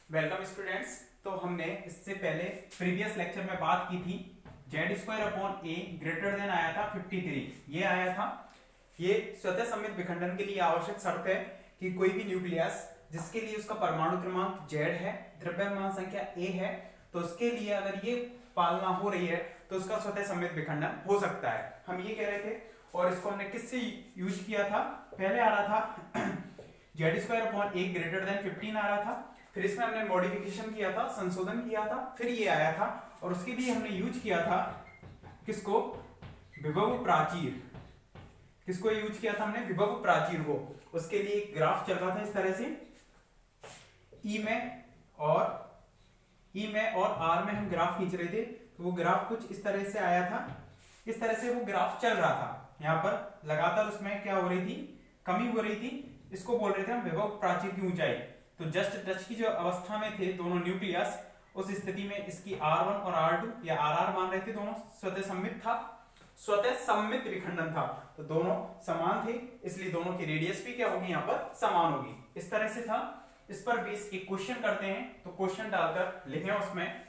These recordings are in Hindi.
Welcome students. तो हमने इससे पहले प्रीवियस लेक्चर में बात की थी z² a ग्रेटर देन आया था 53। ये आया था, ये स्वतः सममित विखंडन के लिए आवश्यक शर्त है कि कोई भी न्यूक्लियस जिसके लिए उसका परमाणु क्रमांक z है, द्रव्यमान संख्या a है, तो उसके लिए अगर ये पालना हो रही है तो उसका स्वतः सममित विखंडन हो सकता है। हम ये कह रहे थे और इसको हमने किससे यूज किया था, पहले आ रहा था z² a ग्रेटर देन 15 आ रहा था, फिर इसमें हमने मॉडिफिकेशन किया था, संशोधन किया था, फिर ये आया था और उसके लिए हमने यूज किया था किसको, विभव प्राचीर। किसको यूज किया था हमने, विभव प्राचीर को। उसके लिए एक ग्राफ चल रहा था इस तरह से, ई में और आर में हम ग्राफ खींच रहे थे, तो वो ग्राफ कुछ इस तरह से आया था। इस तरह से वो ग्राफ चल रहा था, यहाँ पर लगातार उसमें क्या हो रही थी, कमी हो रही थी। इसको बोल रहे थे हम विभव प्राचीर की ऊंचाई। तो जस्ट टच की जो अवस्था में थे दोनों न्यूक्लियस, उस स्थिति में इसकी R1 और R2 या RR मान रहे थे, दोनों स्वतः सममित था, स्वतः सममित विखंडन था, तो दोनों समान थे, इसलिए दोनों की रेडियस भी क्या होगी, यहाँ पर समान होगी। इस तरह से था। इस पर बेस एक क्वेश्चन करते हैं, तो क्वेश्चन डालकर लिखें, उसमें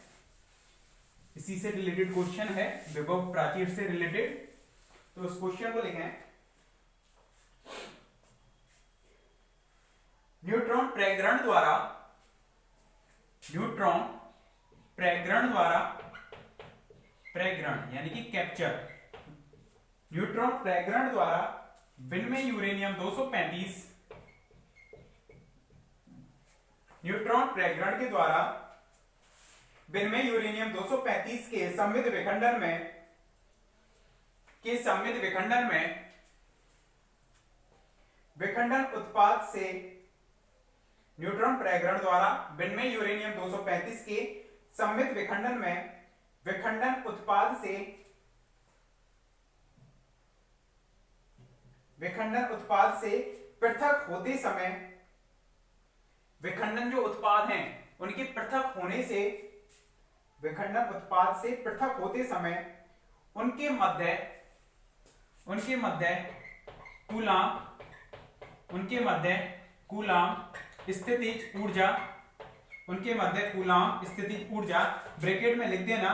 इसी से रिलेटेड क्वेश्चन है, विभव प्राचीर से रिलेटेड। तो उस क्वेश्चन को लिखें, न्यूट्रॉन प्रेग्रण यानी कि कैप्चर, न्यूट्रॉन प्रेग्रण द्वारा विनिमय यूरेनियम 235, न्यूट्रॉन प्रेग्रण के द्वारा विनिमय यूरेनियम 235 के सममित विखंडन में विखंडन उत्पाद से, न्यूट्रॉन प्रेग्रण द्वारा विनिमय यूरेनियम 235 के सममित विखंडन में विखंडन उत्पाद से पृथक होते समय, विखंडन जो उत्पाद हैं उनके पृथक होने से, विखंडन उत्पाद से पृथक होते समय उनके मध्य कूलाम स्थितिज ऊर्जा, ब्रैकेट में लिख देना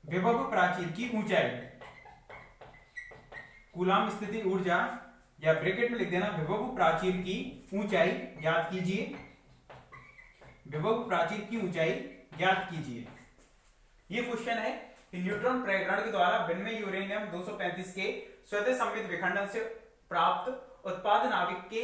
विभव प्राचीर की ऊंचाई, कूलाम स्थितिज ऊर्जा या ब्रैकेट में लिख देना विभव प्राचीर की ऊंचाई ज्ञात कीजिए, विभव प्राचीर की ऊंचाई ज्ञात कीजिए। ये क्वेश्चन है कि न्यूट्रॉन प्रेग्रण के द्वारा विनिमय यूरेनियम 235 के स्वतः सममित विखंडन से प्राप्त उत्पाद नाभिक के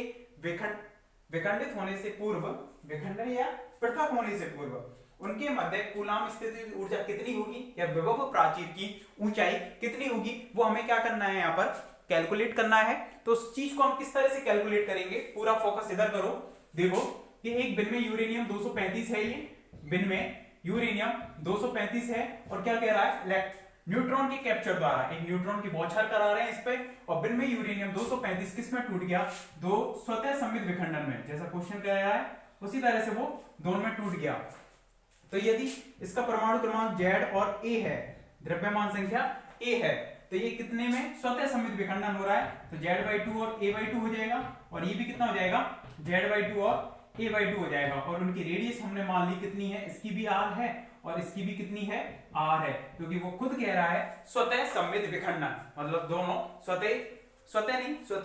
विखंडित होने से पूर्व, विखंडन या पृथक होने से पूर्व उनके मध्य कूलाम स्थितिज ऊर्जा कितनी होगी या विभव प्राचीर की ऊंचाई कितनी होगी, वो हमें क्या करना है, यहाँ पर कैलकुलेट करना है। तो उस चीज को हम किस तरह से कैलकुलेट करेंगे, पूरा फोकस इधर करो। देखो कि एक विनिमय यूरेनियम 235 है, ये विनिमय यूरेनियम 235 है और क्या कह रहा है, न्यूट्रॉन के कैप्चर द्वारा एक न्यूट्रॉन की बौछार करा रहे हैं इस पे, और विनिमय यूरेनियम 235 किस में टूट गया, दो स्वतः सममित विखंडन में, जैसा क्वेश्चन कह रहा है उसी तरह से वो दोनों में टूट गया। तो यदि इसका परमाणु क्रमांक Z और A है, द्रव्यमान संख्या A है, तो ये कितने में स्वतः सममित विखंडन हो रहा है, तो Z/2 और A/2 हो जाएगा, और ये भी कितना हो जाएगा, Z/2 और A/2 हो जाएगा। और उनकी रेडियस हमने मान ली कितनी है, इसकी भी R है और इसकी भी कितनी है, R है, क्योंकि वो खुद कह रहा है स्वतः सममित विखंडन, मतलब दोनों स्वतः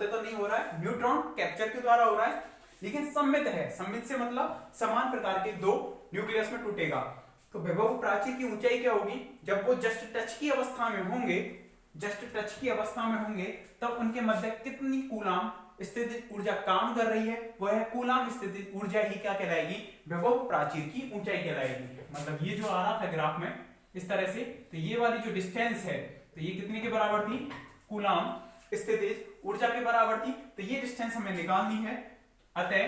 तो नहीं हो रहा है, न्यूट्रॉन कैप्चर के द्वारा हो रहा है, लेकिन सममित है। सममित से मतलब समान प्रकार के दो न्यूक्लियस में टूटेगा। तो विभव प्राचीर की ऊंचाई क्या होगी, जब वो जस्ट टच की अवस्था में होंगे, तब उनके मध्य कितनी कूलाम स्थितिज ऊर्जा काम कर रही है, वह कूलाम स्थितिज ऊर्जा ही क्या कहलाएगी, विभव प्राचीर की ऊंचाई कहलाएगी। मतलब ये जो आ रहा था ग्राफ में इस तरह से, तो ये वाली जो डिस्टेंस है, तो ये कितने के बराबर थी, कूलाम स्थितिज ऊर्जा के बराबर थी। तो ये डिस्टेंस हमें निकालनी है। अतः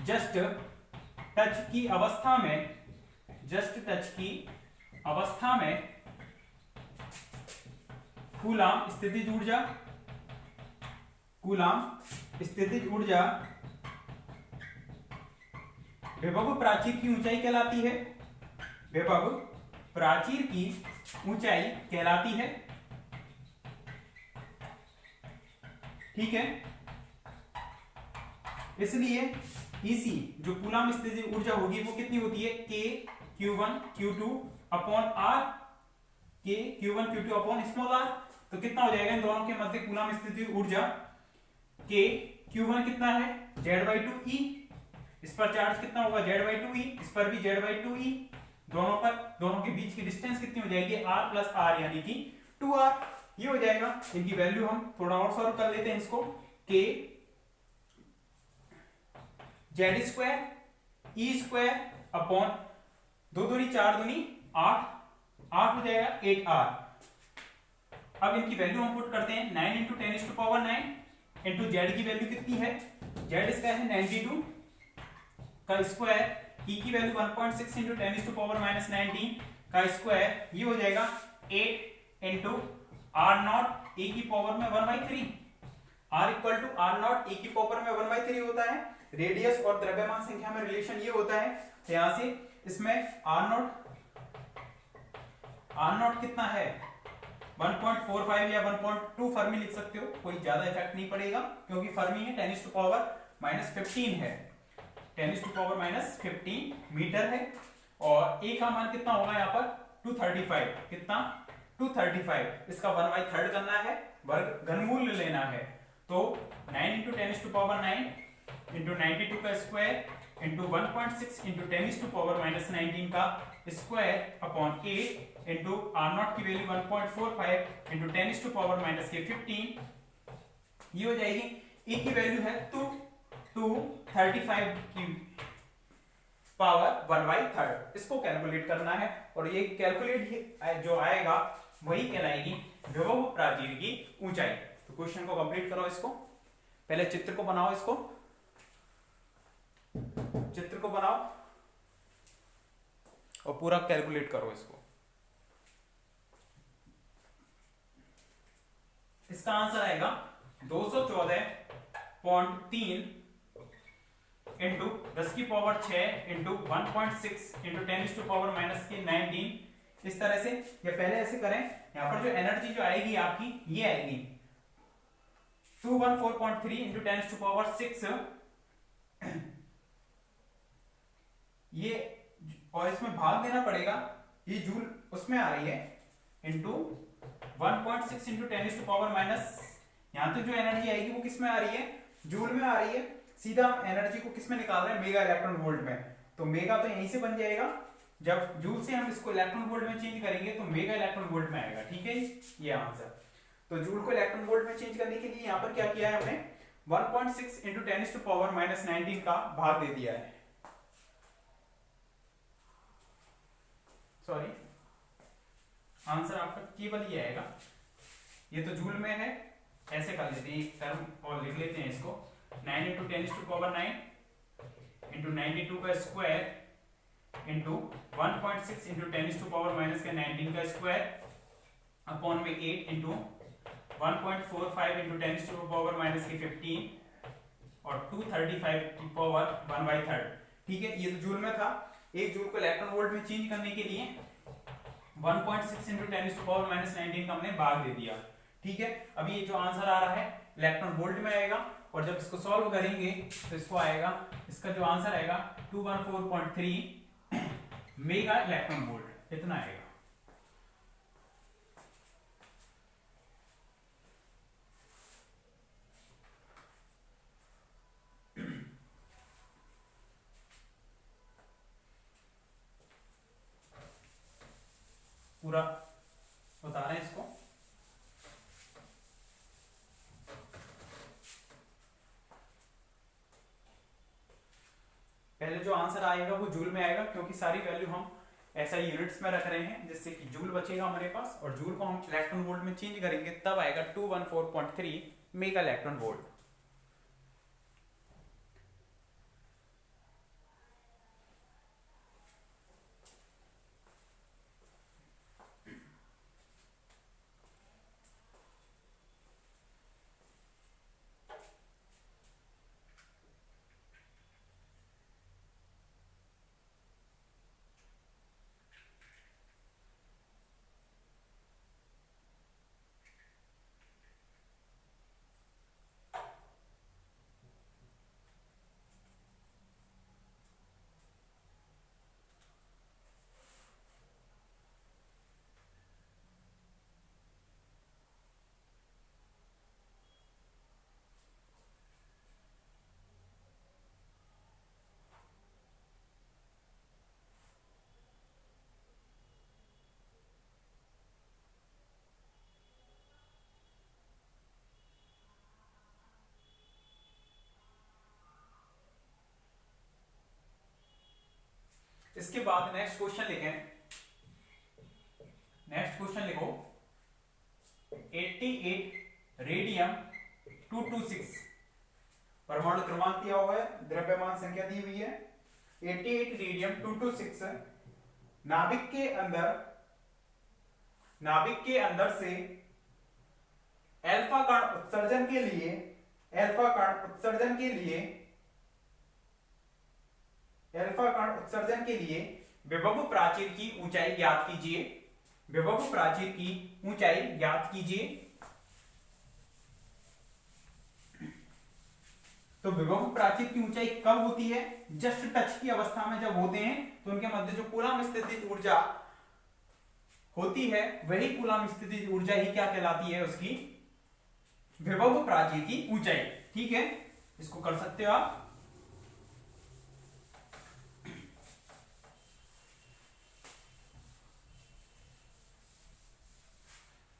जस्ट टच की अवस्था में कूलाम स्थितिज ऊर्जा विभव प्राचीर की ऊंचाई कहलाती है, विभव प्राचीर की ऊंचाई कहलाती है। ठीक है, इसलिए इसी जो कूलम स्थितिज ऊर्जा होगी वो कितनी होती है, K Q1 Q2 upon R, K Q1 Q2 upon small r। तो कितना हो जाएगा इन दोनों के मध्य कूलम स्थितिज ऊर्जा, K Q1 कितना है Z/2E, इस पर चार्ज कितना होगा Z/2E, इस पर भी Z/2E, दोनों के बीच की डिस्टेंस कितनी हो जाएगी R प्लस R यानी कि 2R। ये हो जाएगा, इनकी वैल्यू हम थोड़ा और सॉल्व कर लेते हैं इसको। K Z² E² अपॉन 2 दूनी 4 दूनी 8 हो जाएगा 8R। अब इनकी वैल्यू हम पुट करते हैं 9 इंटू 10⁹ इंटू जेड की वैल्यू कितनी है, जेड इसका है 92 का स्क्वायर, ई की वैल्यू 1.6 इंटू 10⁻⁻19 का स्क्वायर, ये हो जाएगा 8 इंटू आर नॉट ए की पावर में 1/3। R equal to r naught A की पावर में 1/3 होता है। रेडियस और द्रव्यमान संख्या में रिलेशन ये होता है, तो यहां से इसमें आर नॉट कितना है 1.45 या 1.2 फर्मी लिख सकते हो, कोई ज्यादा इफेक्ट नहीं पड़ेगा क्योंकि फर्मी है 10⁻⁻15 है, 10⁻⁻15 मीटर है। और ए का मान कितना होगा यहाँ पर 235, कितना 235, इसका 1/3 करना है, वर्ग घनमूल लेना है। तो 9 इंटू 10⁻9 इंटू 92 का स्क्वायर इंटू 1.6 इंटू 10⁻⁻19 का square upon 8 into r naught की वैल्यू 1.45 इंटू 10⁻⁻15, ये हो जाएगी। ई की वैल्यू है 235 की पावर 1/3, इसको कैलकुलेट करना है और ये कैलकुलेट जो आएगा वही कहलाएगी विभव प्राचीर की ऊंचाई। तो क्वेश्चन को कंप्लीट करो, इसको पहले चित्र को बनाओ, इसको चित्र को बनाओ और पूरा कैलकुलेट करो इसको। इसका आंसर आएगा 214.3 इंटू 10 की पावर 6 इंटू 1.6 इंटू 10⁻⁻19। इस तरह से, या पहले ऐसे करें, यहां पर जो एनर्जी जो आएगी आपकी ये आएगी 214.3 इंटू 10⁻6, ये और इसमें भाग देना पड़ेगा, ये जूल उसमें आ रही है, इंटू 1.6 इंटू 10⁻⁻, यहां तो जो एनर्जी आएगी वो किस में आ रही है, जूल में आ रही है। सीधा एनर्जी को किस में निकाल रहे हैं, मेगा इलेक्ट्रॉन वोल्ट में, तो मेगा तो यहीं से बन जाएगा, जब जूल से हम इसको इलेक्ट्रॉन वोल्ट में चेंज करेंगे तो मेगा इलेक्ट्रॉन वोल्ट में आएगा। ठीक है, ये आंसर। तो जूल को इलेक्ट्रॉन वोल्ट में चेंज करने के लिए यहां पर क्या किया है हमने, 1.6 इंटू 10⁻⁻19 का भाग दे दिया है। सॉरी, आंसर आपका केवल ये आएगा, ये तो जूल में है, ऐसे कर लेते हैं एक टर्म और लिख लेते हैं इसको, 9 इंटू 10⁻9 इंटू 92 का स्क्वायर इंटू 1.6 इंटू 10⁻⁻19 का स्क्वायर अपॉन में 8 इंटू 1.45 इंटू 10⁻⁻15 और 235 की पावर 1/3। ठीक है, ये तो जूल में था। एक जूल को इलेक्ट्रॉन वोल्ट में चेंज करने के लिए 1.6 इंटू 10⁻⁻19 का हमने भाग दे दिया। ठीक है, अभी ये जो आंसर आ रहा है इलेक्ट्रॉन वोल्ट में आएगा, और जब इसको सॉल्व करेंगे तो इसको आएगा, इसका जो आंसर आएगा 214.3 मेगा इलेक्ट्रॉन वोल्ट, इतना आएगा। पूरा बता रहे हैं इसको। पहले जो आंसर आएगा वो जूल में आएगा, क्योंकि सारी वैल्यू हम ऐसा यूनिट्स में रख रहे हैं, जिससे कि जूल बचेगा हमारे पास, और जूल को हम इलेक्ट्रॉन वोल्ट में चेंज करेंगे तब आएगा 214.3 मेगा इलेक्ट्रॉन वोल्ट। इसके बाद नेक्स्ट क्वेश्चन लिखें। नेक्स्ट क्वेश्चन लिखो 88 रेडियम 226 परमाणु क्रमांक दिया हुआ है, द्रव्यमान संख्या दी हुई है 88 रेडियम 226 नाभिक के अंदर से अल्फा कण उत्सर्जन के लिए विभव प्राचीर की ऊंचाई ज्ञात कीजिए। विभव प्राचीर की ऊंचाई ज्ञात कीजिए। तो विभव प्राचीर की ऊंचाई कब होती है? जस्ट टच की अवस्था में जब होते हैं तो उनके मध्य जो कूलम स्थितिज ऊर्जा होती है वही कूलम स्थितिज ऊर्जा ही क्या कहलाती है? उसकी विभव प्राचीर की ऊंचाई। ठीक है, इसको कर सकते हो आप।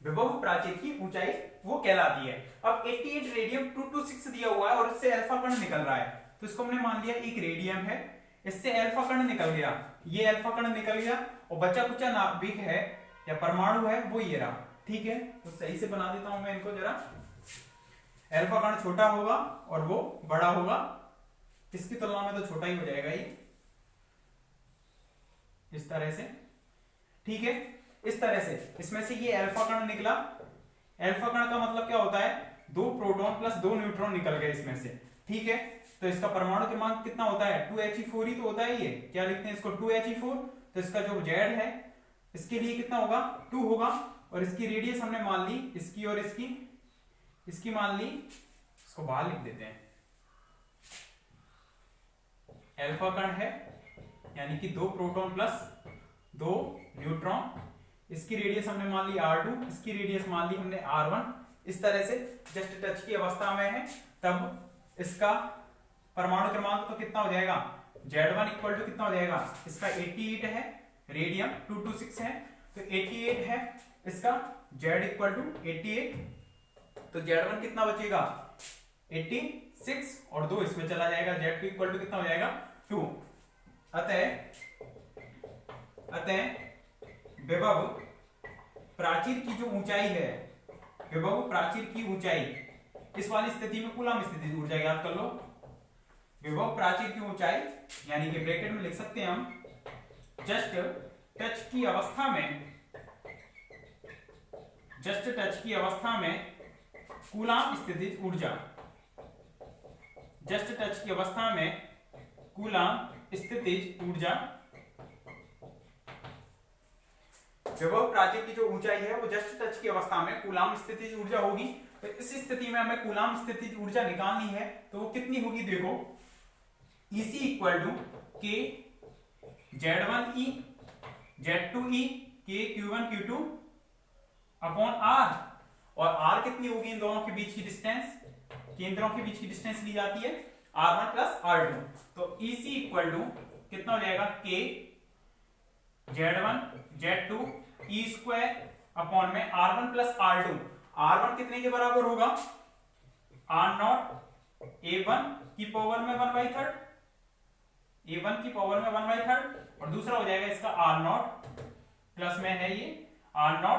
विभव प्राचीर की ऊंचाई वो कहलाती है। अब 88 रेडियम 226 दिया हुआ है और इससे अल्फा कण निकल रहा है, तो इसको हमने मान लिया एक रेडियम है, इससे अल्फा कण निकल गया, ये अल्फा कण निकल गया और बचा कुचा नाभिक है या परमाणु है वो ये रहा। ठीक है, तो सही से बना देता हूं मैं इनको जरा। अल्फा कण छोटा होगा और वो बड़ा होगा, इसकी तुलना में तो छोटा ही हो जाएगा ये, इस तरह से। ठीक है, इस तरह से इसमें से ये अल्फा कण निकला। अल्फा कण का मतलब क्या होता है? 2 प्रोटॉन प्लस 2 न्यूट्रॉन निकल गए इसमें से। ठीक है, तो इसका परमाणु क्रमांक कितना होता है? 2He4 ही तो होता है। ये क्या लिखते हैं इसको? 2He4। तो इसका जो Z है इसके लिए कितना होगा? 2 होगा। और इसकी रेडियस हमने मान ली, इसकी और इसकी मान ली, इसको बाहर लिख देते हैं। अल्फा कण है यानी कि 2 प्रोटॉन प्लस 2 न्यूट्रॉन, इसकी रेडियस हमने मान ली R2, इसकी रेडियस मान ली हमने R1। इस तरह से जस्ट टच की अवस्था में है तब इसका परमाणु क्रमांक तो कितना हो जाएगा? Z1 इक्वल टू कितना हो जाएगा? इसका 88 है, रेडियम 226 है तो 88 है इसका, Z इक्वल टू 88, तो Z1 कितना बचेगा? 86 और 2 इसमें चला जाएगा, Z2 इक्वल टू कितना हो जाएगा? 2। अतः विभव प्राचीर की जो ऊंचाई है, विभव प्राचीर की ऊंचाई, इस वाली स्थिति में कूलम स्थितिज ऊर्जा याद कर लो। विभव प्राचीर की ऊंचाई यानी कि ब्रैकेट में लिख सकते हैं हम जस्ट टच की अवस्था में कूलम स्थितिज ऊर्जा, जस्ट टच की अवस्था में कूलम स्थितिज ऊर्जा। विभव प्राचीर की जो ऊंचाई है वो जस्ट टच की अवस्था में कूलम स्थितिज ऊर्जा होगी। तो इस स्थिति में हमें कूलम स्थितिज ऊर्जा निकालनी है तो वो कितनी होगी? देखो EC equal to K Z1E Z2E K Q1 Q2 upon R, और R कितनी होगी? इन दोनों के बीच की डिस्टेंस, केंद्रों के बीच की डिस्टेंस ली जाती है R1 प्लस R2। तो EC इक्वल टू कितना हो जाएगा? K Z1 Z2 E square upon में R1 प्लस R2। R1 कितने के बराबर होगा? R0 A1 की पावर में 1/3, A1 की पावर में 1/3, और दूसरा हो जाएगा इसका R0 प्लस में है ये R0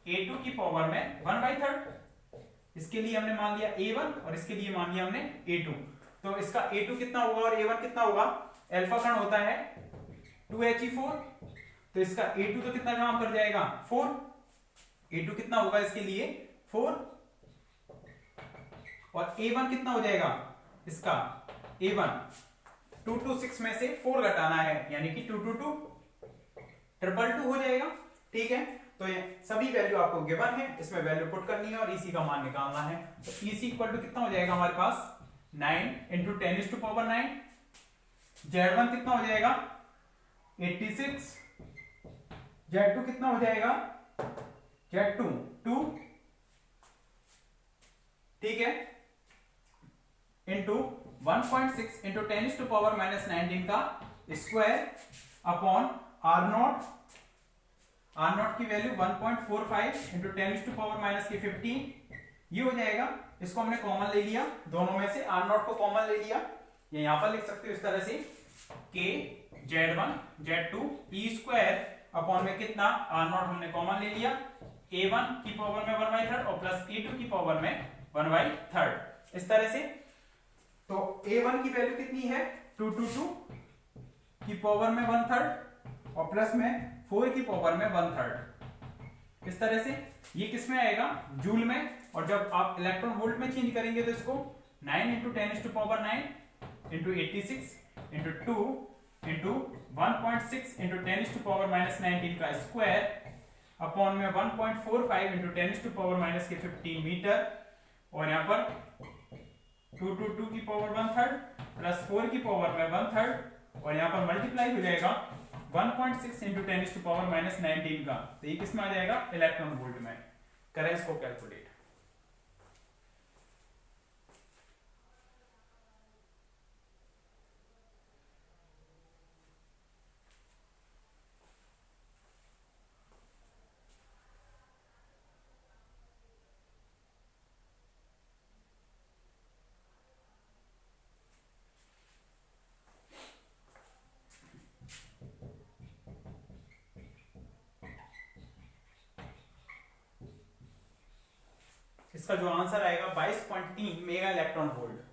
A2 की पावर में 1/3। इसके लिए हमने मान लिया A1 और इसके लिए मान लिया हमने A2। तो इसका A2 कितना होगा और A1 कितना होगा? अल्फा कण होता है 2He4, तो इसका A2 तो कितना काम कर जाएगा? 4। A2 कितना होगा इसके लिए? 4। और A1 कितना हो जाएगा इसका? A1 226 में से 4 घटाना है यानी कि 222 222 हो जाएगा। ठीक है, तो ये सभी वैल्यू आपको गिवन है, इसमें वैल्यू पुट करनी है और EC का मान निकालना है। तो EC इक्वल टू कितना हो जाएगा हमारे पास? 9 × 10⁹9। Z1 कितना हो जाएगा? 86। Z2 कितना हो जाएगा? Z2 2, ठीक है, इंटू 1.6 × 10⁻⁻19 का स्क्वायर अपॉन R0। R0 की वैल्यू 1.45 × 10⁻⁻15 ये हो जाएगा। इसको हमने कॉमन ले लिया, दोनों में से R0 को कॉमन ले लिया, ये यहां पर लिख सकते हो इस तरह से के Z1 Z2 E square upon में कितना R0 हमने कॉमन ले लिया, A1 की पावर में 1/3 और प्लस A2 की पावर में 1/3 इस तरह से। तो A1 की वैल्यू कितनी है 222 की पावर में 1/3 और प्लस में 4 की पावर में 1/3 इस तरह से। ये किस में आएगा जूल में, और जब आप इलेक्ट्रॉन वोल्ट में चेंज करेंगे तो इसको 9 × 10⁻⁹ into 86 into 2 into 1.6 into 10⁻⁻19 का स्क्वायर अपॉन में 1.45 into 10⁻⁻15 मीटर, और यहाँ पर 222 की पावर 1/3 प्लस 4 की पावर में 1/3 और यहाँ पर मल्टीप्लाई हो जाएगा 1.6 into 10⁻⁻19 का। तो ये किस में आ जाएगा इलेक्ट्रॉन वोल्ट में। करें इसको कैलकुलेट। इसका जो आंसर आएगा 22.3 मेगा इलेक्ट्रॉन वोल्ट।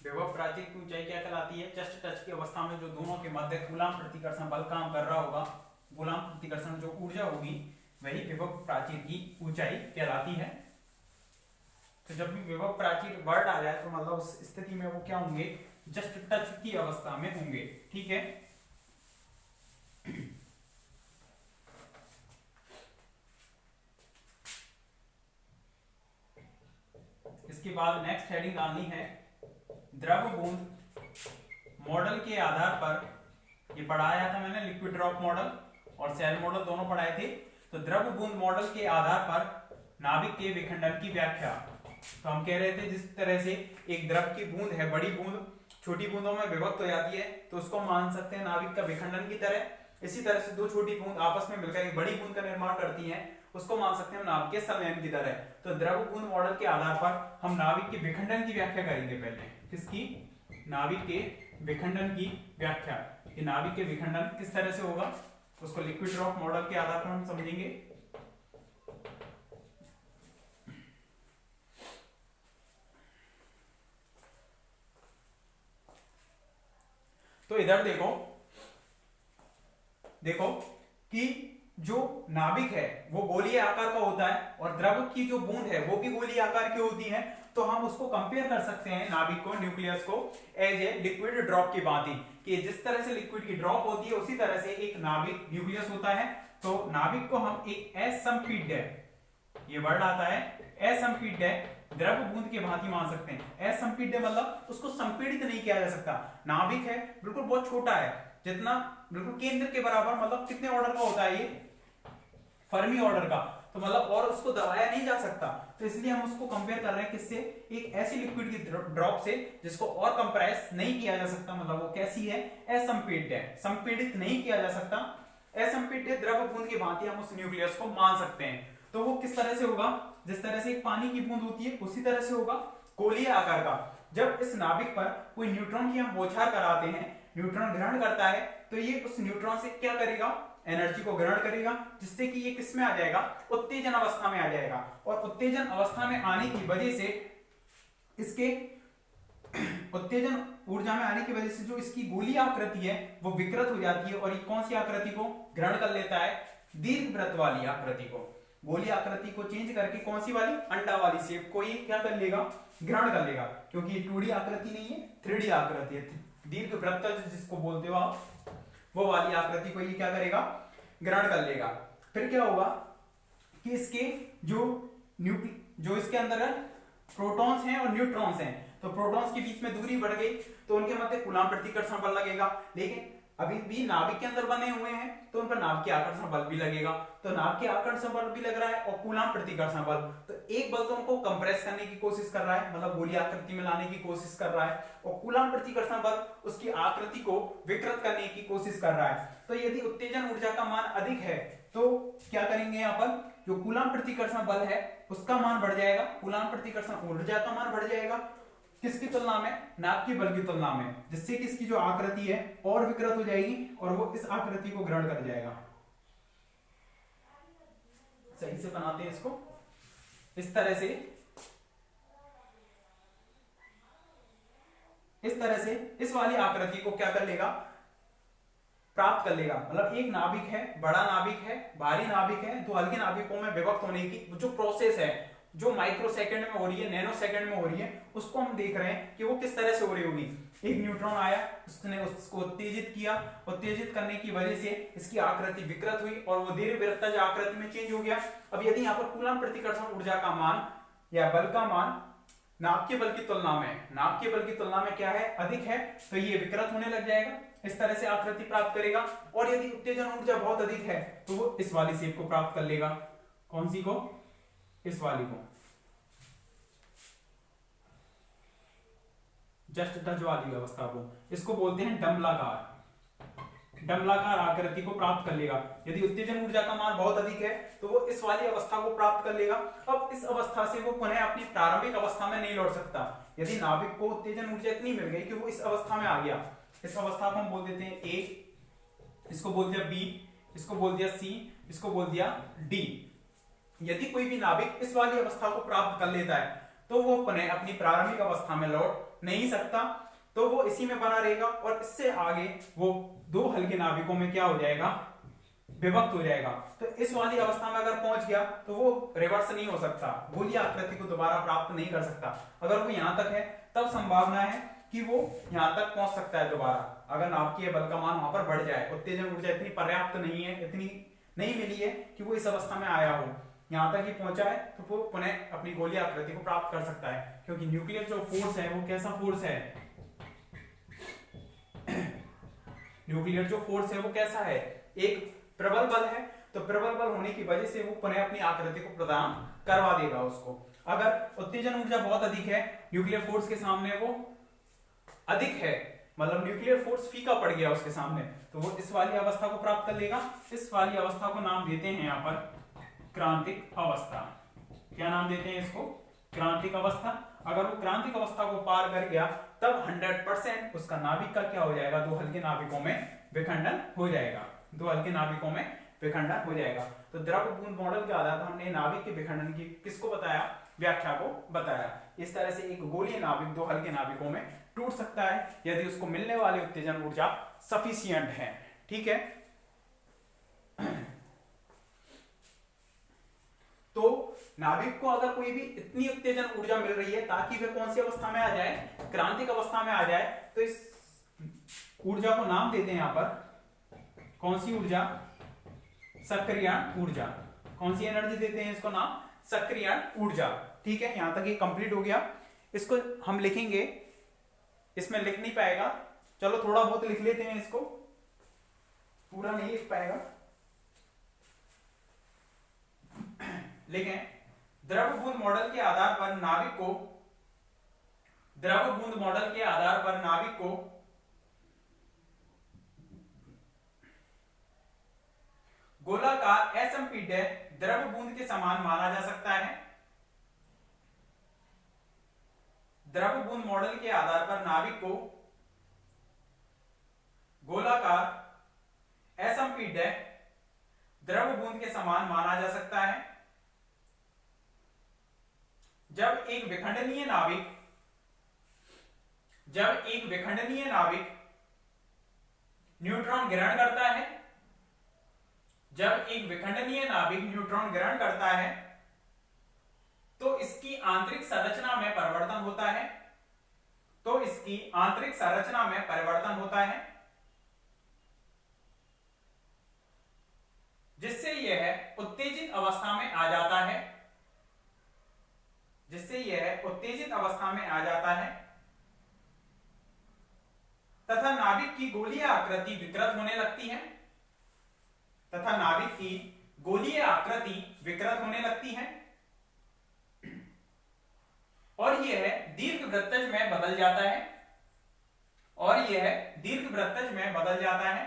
विभव प्राचीर की ऊंचाई क्या कहलाती है? जस्ट टच की अवस्था में जो दोनों के मध्य कूलाम प्रतिकर्षण बल काम कर रहा होगा, कूलाम प्रतिकर्षण जो ऊर्जा होगी वही विभव प्राचीर की ऊंचाई कहलाती है। तो जब भी विभव प्राचीर वर्ड आ जाए तो मतलब उस स्थिति में वो क्या होंगे, जस्ट टच की अवस्था में होंगे। ठीक है, इसके बाद नेक्स्ट हेडिंग डालनी है द्रव बूंद मॉडल के आधार पर। ये पढ़ाया था मैंने, लिक्विड ड्रॉप मॉडल और सेल मॉडल दोनों पढ़ाए थे। तो द्रव बूंद मॉडल के आधार पर नाभिक के विखंडन की व्याख्या। तो हम कह रहे थे जिस तरह से एक द्रव की बूंद है, बड़ी बूंद छोटी बूंदों में विभक्त हो जाती है, तो उसको मान सकते हैं नाभिक का विखंडन की तरह। इसी तरह से दो छोटी बूंद आपस में मिलकर एक बड़ी बूंद का निर्माण करती हैं, उसको मान सकते हैं नाभिक के संलयन की तरह। तो द्रव बूंद मॉडल के आधार पर हम नाभिक के विखंडन की व्याख्या करेंगे। पहले किसकी? नाभिक के विखंडन की व्याख्या। कि नाभिक के विखंडन किस तरह से होगा उसको लिक्विड ड्रॉप मॉडल के आधार पर हम समझेंगे। तो इधर देखो कि जो नाभिक है वो गोलीय आकार का होता है और द्रव की जो बूंद है वो भी गोलीय आकार की होती है। तो हम उसको कंपेयर कर सकते हैं नाभिक को, न्यूक्लियस को एज ए लिक्विड ड्रॉप की भांति, कि जिस तरह से लिक्विड की ड्रॉप होती है उसी तरह से एक नाभिक न्यूक्लियस होता है। तो नाभिक को हम एक असंपीड्य, ये वर्ड आता है असंपीड्य द्रव बूंद के भांति मान सकते हैं। असंपीड्य मतलब उसको संपीड़ित नहीं किया जा सकता। नाभिक है बिल्कुल बहुत छोटा है, जितना बिल्कुल केंद्र के बराबर, मतलब कितने ऑर्डर का होता है ये, फर्मी ऑर्डर का, तो मतलब और उसको दबाया नहीं जा सकता। तो इसलिए हम उसको कंपेयर कर रहे हैं किससे? एक ऐसी लिक्विड की ड्रॉप से जिसको और कंप्रेस नहीं किया जा सकता। मतलब वो कैसी है? असंपीड्य है, संपीड़ित नहीं किया जा सकता। असंपीडित द्रव बूंद की भांति हम उस न्यूक्लियस को मान सकते हैं। तो वो किस तरह से होगा, जिस तरह से एक पानी की बूंद होती है उसी तरह से होगा, गोलीय आकार का। जब इस नाभिक पर कोई न्यूट्रॉन की हम बौछार कराते हैं, न्यूट्रॉन ग्रहण करता है, तो ये उस न्यूट्रॉन से क्या करेगा, एनर्जी को ग्रहण करेगा, जिससे कि ये किस में आ जाएगा, उत्तेजन अवस्था में आ जाएगा। और उत्तेजन अवस्था में आने की वजह से इसके उत्तेजन ऊर्जा में आने की वजह से जो इसकी गोलीय आकृति है वो विकृत हो जाती है, और ये कौन सी आकृति को ग्रहण कर लेता है, दीर्घवृत्त वाली आकृति को। गोलीय आकृति को चेंज करके कौन सी वाली, अंडा वाली शेप को ये क्या कर लेगा, ग्रहण कर लेगा, क्योंकि ये 2D आकृति नहीं है, 3D आकृति है। दीर्घवृत्त जिसको बोलते हो आप, वो वाली आकृति को ये क्या करेगा, ग्रहण कर लेगा। फिर क्या होगा कि इसके जो इसके अंदर प्रोटॉन्स हैं और न्यूट्रॉन्स हैं, तो प्रोटॉन्स के बीच में दूरी बढ़ गई तो उनके मध्य कूलाम प्रतिकर्षण बल लगेगा। लेकिन अभी भी नाभिक के अंदर बने हुए हैं तो उन पर नाभिकीय आकर्षण बल भी लगेगा, तो नाभिकीय आकर्षण बल भी लग रहा है और कूलाम प्रतिकर्षण बल। तो एक बल तो उनको कंप्रेस करने की कोशिश कर रहा है, मतलब गोलीय आकृति में लाने की कोशिश कर रहा है, और कूलाम प्रतिकर्षण बल उसकी आकृति को विकृत करने की कोशिश कर रहा है। तो यदि उत्तेजन ऊर्जा का मान अधिक है तो क्या करेंगे, यहाँ पर जो कूलाम प्रतिकर्षण बल है उसका मान बढ़ जाएगा, कूलाम प्रतिकर्षण ऊर्जा का मान बढ़ जाएगा, किसकी तुलना में, नाभिकीय बल की तुलना में, जिससे कि इसकी जो आकृति है और विकृत हो जाएगी और वो इस आकृति को ग्रहण कर जाएगा। सही से बनाते हैं इसको, इस तरह से इस वाली आकृति को क्या कर लेगा, प्राप्त कर लेगा। मतलब एक नाभिक है, बड़ा नाभिक है, भारी नाभिक है, तो हल्के नाभिकों में विभक्त होने की जो प्रोसेस है, जो माइक्रो सेकंड में हो रही है, नैनो सेकंड में हो रही है, उसको हम देख रहे हैं कि वो किस तरह से हो रही होगी। एक न्यूट्रॉन आया, उसने उसको उत्तेजित किया, उत्तेजित करने की वजह से इसकी आकृति विकृत हुई और वो दीर्घवृत्ताकार आकृति में चेंज हो गया। अब यदि यहाँ पर कूलाम प्रतिकर्षण ऊर्जा का मान या बल का मान नाभिकीय बल की तुलना में क्या है, अधिक है, तो ये विकृत होने लग जाएगा, इस तरह से आकृति प्राप्त करेगा। और यदि उत्तेजन ऊर्जा बहुत अधिक है तो वो इस वाली शेप को प्राप्त कर लेगा। कौन सी को, इस वाली को, जस्ट टच वाली अवस्था को, इसको बोलते हैं डंबलाकार आकृति को प्राप्त कर लेगा। यदि उत्तेजन ऊर्जा का मान बहुत अधिक है तो वो इस वाली अवस्था को प्राप्त कर लेगा। अब इस अवस्था से वो पुनः अपनी प्रारंभिक अवस्था में नहीं लौट सकता। यदि नाभिक को उत्तेजन ऊर्जा इतनी मिल गई कि वो इस अवस्था में आ गया, इस अवस्था को हम बोल देते हैं ए, इसको बोल दिया बी, इसको बोल दिया सी, इसको बोल दिया डी। यदि कोई भी नाभिक इस वाली अवस्था को प्राप्त कर लेता है तो वो पुनः अपनी प्रारंभिक अवस्था में लौट नहीं सकता, तो वो इसी में बना रहेगा और इससे आगे वो दो हल्के नाभिकों में क्या हो जाएगा, विभक्त हो जाएगा। तो इस वाली अवस्था में अगर पहुंच गया तो वो रिवर्स नहीं हो सकता, गोलीय आकृति को दोबारा प्राप्त नहीं कर सकता। अगर वो यहां तक है तब संभावना है कि वो यहां तक पहुंच सकता है दोबारा, अगर नाभिकीय बल का मान वहां पर बढ़ जाए, उत्तेजन ऊर्जा इतनी पर्याप्त नहीं है, इतनी नहीं मिली है कि वो इस अवस्था में आया हो, यहां तक ही पहुंचा है, तो वो पुनः अपनी गोलीय आकृति को प्राप्त कर सकता है। क्योंकि न्यूक्लियर जो फोर्स है वो कैसा फोर्स है, न्यूक्लियर जो फोर्स है वो कैसा है, एक प्रबल बल है, तो प्रबल बल होने की वजह से वो पुनः अपनी आकृति को प्रदान करवा देगा उसको। अगर उत्तेजन ऊर्जा बहुत अधिक है, न्यूक्लियर फोर्स के सामने वो अधिक है, मतलब न्यूक्लियर फोर्स फीका पड़ गया उसके सामने, तो वो इस वाली अवस्था को प्राप्त कर लेगा। इस वाली अवस्था को नाम देते हैं यहाँ पर क्रांतिक अवस्था। क्या नाम देते हैं इसको, क्रांतिक अवस्था। अगर वो क्रांतिक अवस्था को पार कर गया तब 100% उसका नाभिक का क्या हो जाएगा, दो हल्के नाभिकों में विखंडन हो जाएगा, दो हल्के नाभिकों में विखंडन हो जाएगा। तो द्रव बूंद मॉडल के आधार पर हमने नाभिक के विखंडन की किसको बताया, व्याख्या को बताया। इस तरह से एक गोलीय नाभिक दो हल्के नाभिकों में टूट सकता है यदि उसको मिलने वाली उत्तेजन ऊर्जा सफिशिएंट है। ठीक है, तो नाभिक को अगर कोई भी इतनी उत्तेजन ऊर्जा मिल रही है ताकि वह कौन सी अवस्था में आ जाए, क्रांतिक अवस्था में आ जाए, तो इस ऊर्जा को नाम देते हैं यहां पर कौन सी ऊर्जा, सक्रियण ऊर्जा। कौन सी एनर्जी देते हैं इसको नाम, सक्रियण ऊर्जा। ठीक है, यहां तक ये कंप्लीट हो गया। इसको हम लिखेंगे, इसमें लिख नहीं पाएगा, चलो थोड़ा बहुत लिख लेते हैं, इसको पूरा नहीं लिख पाएगा। लिखें, द्रव बूंद मॉडल के आधार पर नाभिक को, द्रव बूंद मॉडल के आधार पर नाभिक को गोलाकार असंपीड्य द्रव बूंद के समान माना जा सकता है। द्रव बूंद मॉडल के आधार पर नाभिक को गोलाकार असंपीड्य द्रव बूंद के समान माना जा सकता है। जब एक विखंडनीय नाभिक न्यूट्रॉन ग्रहण करता है, तो इसकी आंतरिक संरचना में परिवर्तन होता है, जिससे यह उत्तेजित अवस्था में आ जाता है, तथा नाभिक की गोलीय आकृति विकृत होने लगती है, और यह दीर्घवृत्तज में बदल जाता है।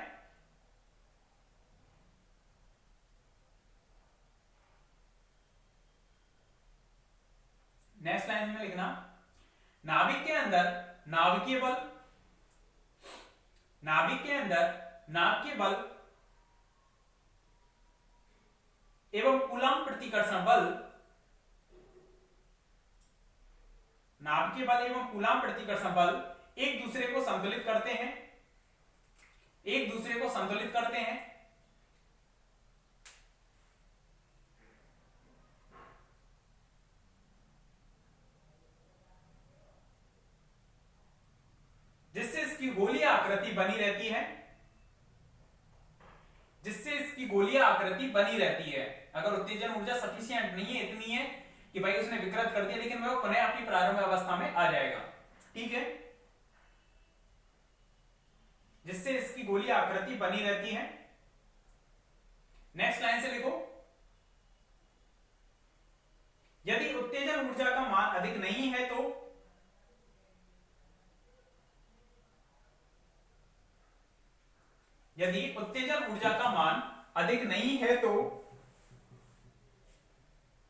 नेक्स्ट लाइन में लिखना, नाभिक के अंदर नाभिकीय बल एवं कूलम्ब प्रतिकर्षण बल एक दूसरे को संतुलित करते हैं। जिससे इसकी गोलीय आकृति बनी रहती है। अगर उत्तेजन ऊर्जा सफिशिएंट नहीं है, इतनी है कि भाई उसने विकृत कर दिया, लेकिन वह पुनः अपनी प्रारंभ अवस्था में आ जाएगा। ठीक है, जिससे इसकी गोलीय आकृति बनी रहती है। नेक्स्ट लाइन से लिखो, यदि उत्तेजन ऊर्जा का मान अधिक नहीं है तो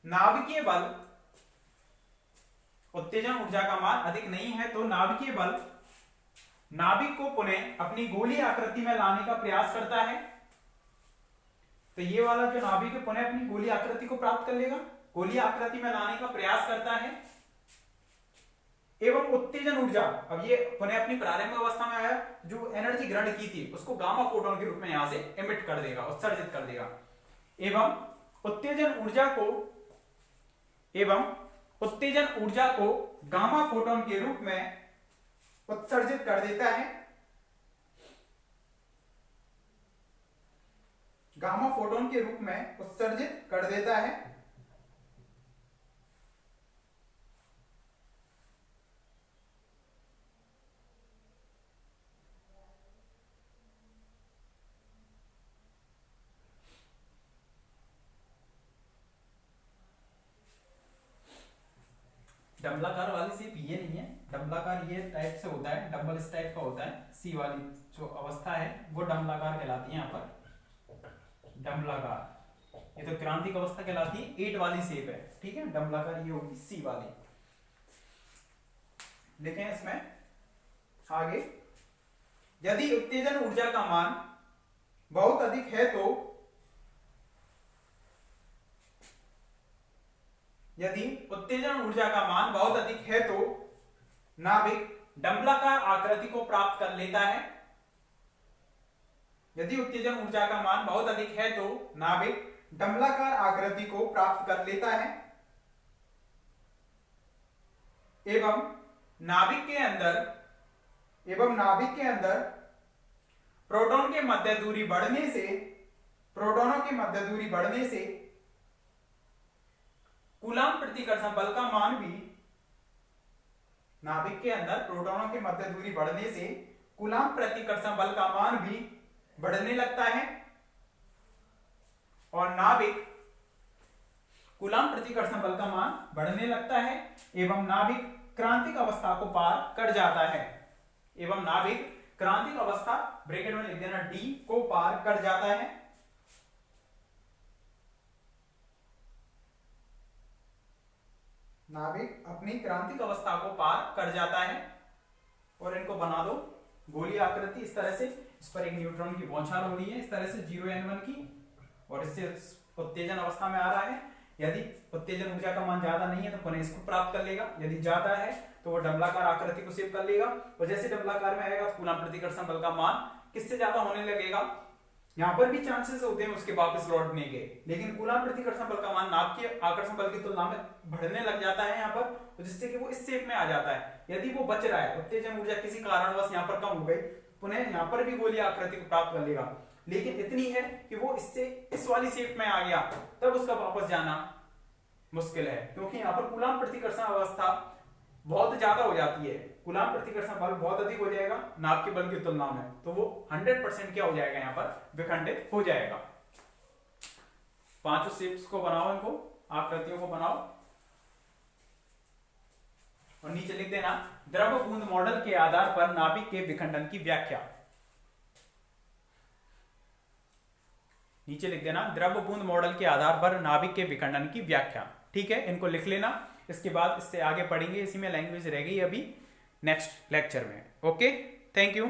नाभिकीय बल नाभिक को पुनः अपनी गोलीय आकृति में लाने का प्रयास करता है। तो ये वाला जो नाभिक है पुनः अपनी गोलीय आकृति को प्राप्त कर लेगा, गोलीय आकृति में लाने का प्रयास करता है। एवं उत्तेजन ऊर्जा, अब ये पुनः अपनी प्रारंभिक अवस्था में आया, जो एनर्जी ग्रहण की थी उसको गामा फोटोन के रूप में यहां से एमिट कर देगा, उत्सर्जित कर देगा। एवं उत्तेजन ऊर्जा को गामा फोटोन के रूप में उत्सर्जित कर देता है। गामा फोटोन के रूप में उत्सर्जित कर देता है। डम्बलाकार वाली शेप ये नहीं है, डम्बलाकार ये टाइप से होता है, डम्बल इस टाइप का होता है। सी वाली जो अवस्था है वो डम्बलाकार कहलाती है। यहाँ पर डम्बलाकार, ये तो क्रांतिक अवस्था कहलाती है, 8 वाली शेप है। ठीक है, डम्बलाकार ये होगी सी वाली। देखें इसमें आगे, यदि उत्तेजन ऊर्जा का मान बहुत अधिक है तो नाभिक डम्बलाकार आकृति को प्राप्त कर लेता है। यदि उत्तेजन ऊर्जा का मान बहुत अधिक है तो नाभिक डम्बलाकार आकृति को प्राप्त कर लेता है। एवं नाभिक के अंदर प्रोटॉनों की मध्य दूरी बढ़ने से कूलम्ब प्रतिकर्षण बल का मान भी, नाभिक के अंदर प्रोटॉनों की मध्य दूरी बढ़ने से कूलम्ब प्रतिकर्षण बल का मान भी बढ़ने लगता है, और नाभिक कूलम्ब प्रतिकर्षण बल का मान बढ़ने लगता है। एवं नाभिक क्रांतिक अवस्था को पार कर जाता है। एवं नाभिक क्रांतिक अवस्था, ब्रैकेट में लिख देना डी, को पार कर जाता है। नाभिक अपनी क्रांतिक अवस्था को पार कर जाता है। और इनको बना दो गोलीय आकृति इस तरह से, इस पर एक न्यूट्रॉन की बौछार हो रही है इस तरह से 0n1 की, और इससे उत्तेजन अवस्था में आ रहा है। यदि उत्तेजन ऊर्जा का मान ज्यादा नहीं है तो पुनः इसको प्राप्त कर लेगा, यदि ज्यादा है तो वो डबलाकार आकृति को सेव कर लेगा, और जैसे डबलाकार में आएगा तो कूलम्ब प्रतिकर्षण बल का मान किससे ज्यादा होने लगेगा। यहाँ पर भी चांसेस होते हैं उसके वापस लौटने के, लेकिन कूलम्ब प्रतिकर्षण बल का मान नाभ के आकर्षण बल की तुलना में बढ़ने लग जाता है यहाँ पर, तो जिससे कि वो इस शेप में आ जाता है। यदि वो बच रहा है, उत्तेजन ऊर्जा किसी कारणवश यहाँ पर कम हो गई, पुनः यहाँ पर भी गोलीय आकृति को प्राप्त कर लेगा, लेकिन इतनी है कि वो इससे इस वाली शेप में आ गया, तब उसका वापस जाना मुश्किल है, क्योंकि यहाँ पर कूलम्ब प्रतिकर्षण अवस्था बहुत ज्यादा हो जाती है। कूलम्ब प्रतिकर्षण बल बहुत अधिक हो जाएगा नाभ के बल की तुलना में, तो वो 100% क्या हो जाएगा, यहाँ पर विखंडित हो जाएगा। पांचों शेप्स को बनाओ, इनको आकृतियों को बनाओ, और नीचे लिख देना द्रव बूंद मॉडल के आधार पर नाभिक के विखंडन की व्याख्या। नीचे लिख देना द्रव बूंद मॉडल के आधार पर नाभिक के विखंडन की व्याख्या। ठीक है, इनको लिख लेना, इसके बाद इससे आगे पढ़ेंगे, इसी में लैंग्वेज रह गई अभी नेक्स्ट लेक्चर में। Okay, thank you.